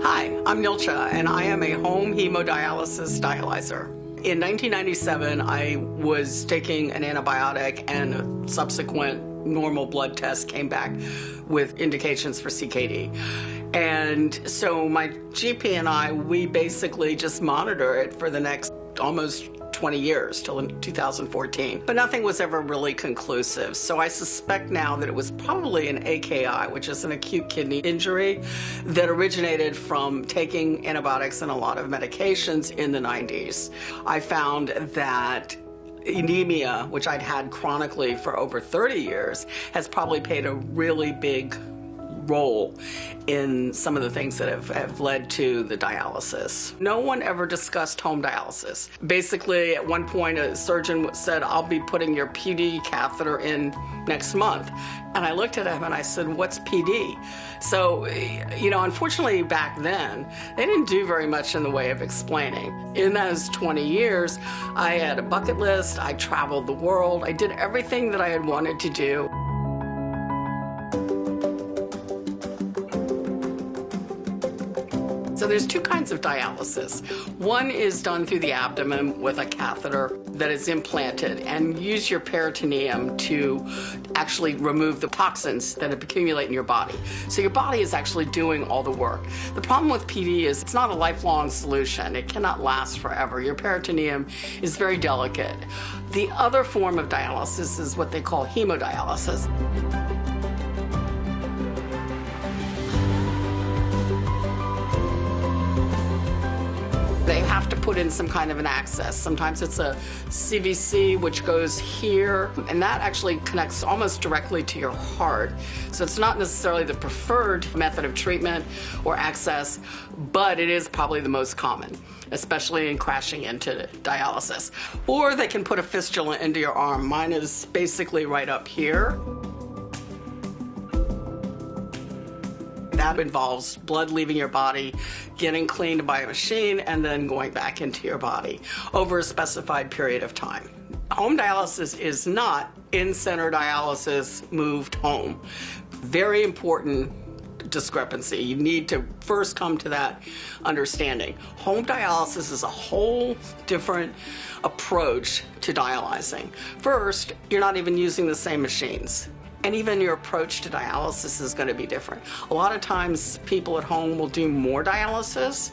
Hi, I'm Nilcha, and I am a home hemodialysis dialyzer. In 1997, I was taking an antibiotic, and a subsequent normal blood test came back with indications for CKD. And so my GP and I, we basically just monitor it for the next almost 20 years till 2014, but nothing was ever really conclusive. So I suspect now that it was probably an AKI, which is an acute kidney injury that originated from taking antibiotics and a lot of medications in the 90s. I found that anemia, which I'd had chronically for over 30 years, has probably played a really big role in some of the things that have led to the dialysis. No one ever discussed home dialysis. Basically, at one point, a surgeon said, "I'll be putting your PD catheter in next month." And I looked at him and I said, "What's PD?" So, unfortunately back then, they didn't do very much in the way of explaining. In those 20 years, I had a bucket list, I traveled the world, I did everything that I had wanted to do. So there's two kinds of dialysis. One is done through the abdomen with a catheter that is implanted, and use your peritoneum to actually remove the toxins that accumulate in your body. So your body is actually doing all the work. The problem with PD is it's not a lifelong solution. It cannot last forever. Your peritoneum is very delicate. The other form of dialysis is what they call hemodialysis. They have to put in some kind of an access. Sometimes it's a CVC, which goes here, and that actually connects almost directly to your heart. So it's not necessarily the preferred method of treatment or access, but it is probably the most common, especially in crashing into dialysis. Or they can put a fistula into your arm. Mine is basically right up here. That involves blood leaving your body, getting cleaned by a machine, and then going back into your body over a specified period of time. Home dialysis is not in-center dialysis moved home. Very important discrepancy. You need to first come to that understanding. Home dialysis is a whole different approach to dialyzing. First, you're not even using the same machines. And even your approach to dialysis is going to be different. A lot of times people at home will do more dialysis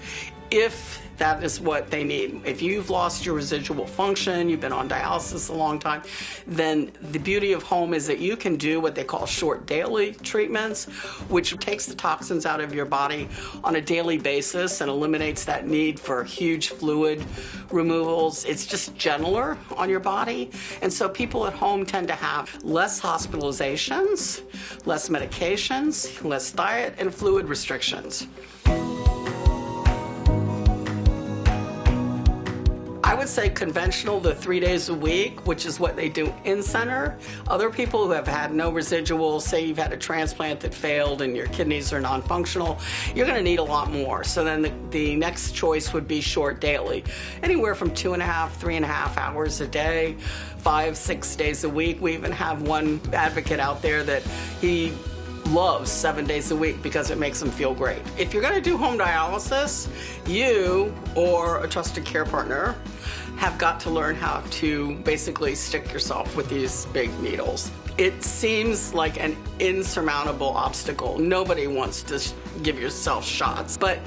if that is what they need. If you've lost your residual function, you've been on dialysis a long time, then the beauty of home is that you can do what they call short daily treatments, which takes the toxins out of your body on a daily basis and eliminates that need for huge fluid removals. It's just gentler on your body. And so people at home tend to have less hospitalizations, less medications, less diet, and fluid restrictions. I would say conventional, the 3 days a week, which is what they do in center. Other people who have had no residuals, say you've had a transplant that failed and your kidneys are non-functional, you're going to need a lot more. So then the next choice would be short daily, anywhere from 2.5, 3.5 hours a day, 5, 6 days a week. We even have one advocate out there that he loves 7 days a week because it makes them feel great. If you're going to do home dialysis, you or a trusted care partner have got to learn how to basically stick yourself with these big needles. It seems like an insurmountable obstacle. Nobody wants to give yourself shots, but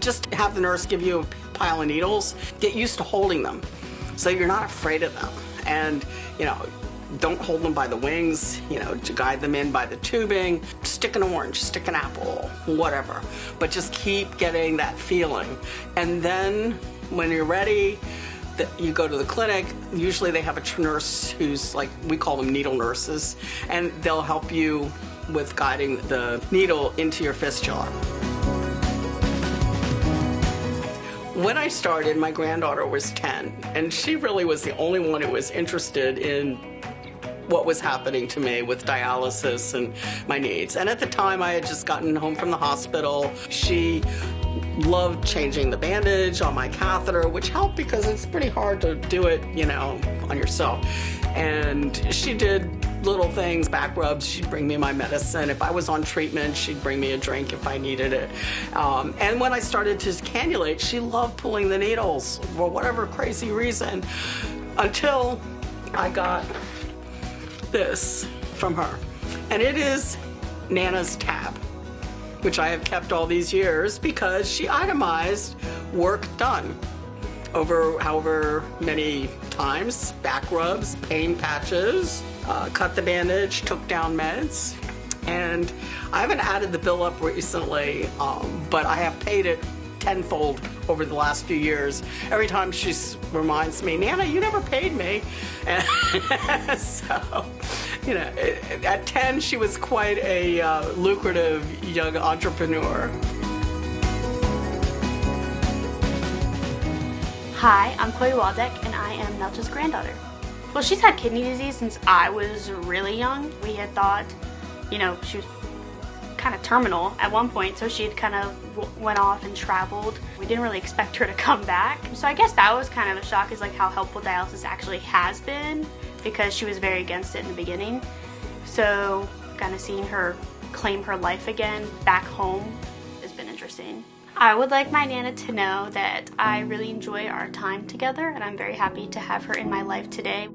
just have the nurse give you a pile of needles. Get used to holding them so you're not afraid of them. And, don't hold them by the wings, to guide them in by the tubing. Stick an orange, stick an apple, whatever. But just keep getting that feeling. And then when you're ready, you go to the clinic. Usually they have a nurse who's we call them needle nurses, and they'll help you with guiding the needle into your fistula. When I started, my granddaughter was 10, and she really was the only one who was interested in what was happening to me with dialysis and my needs. And at the time, I had just gotten home from the hospital. She loved changing the bandage on my catheter, which helped because it's pretty hard to do it, on yourself. And she did little things, back rubs, she'd bring me my medicine. If I was on treatment, she'd bring me a drink if I needed it. And when I started to cannulate, she loved pulling the needles for whatever crazy reason, until I got this from her. And it is Nana's tab, which I have kept all these years because she itemized work done over however many times, back rubs, pain patches, cut the bandage, took down meds. And I haven't added the bill up recently, but I have paid it tenfold over the last few years. Every time she reminds me, Nana, you never paid me. And so, you know, at 10, she was quite a lucrative young entrepreneur. Hi, I'm Chloe Waldeck, and I am Nelcha's granddaughter. Well, she's had kidney disease since I was really young. We had thought, you know, she was kind of terminal at one point, so she had kind of went off and traveled. We didn't really expect her to come back. So I guess that was kind of a shock, is like how helpful dialysis actually has been, because she was very against it in the beginning. So kind of seeing her claim her life again back home has been interesting. I would like my Nana to know that I really enjoy our time together, and I'm very happy to have her in my life today.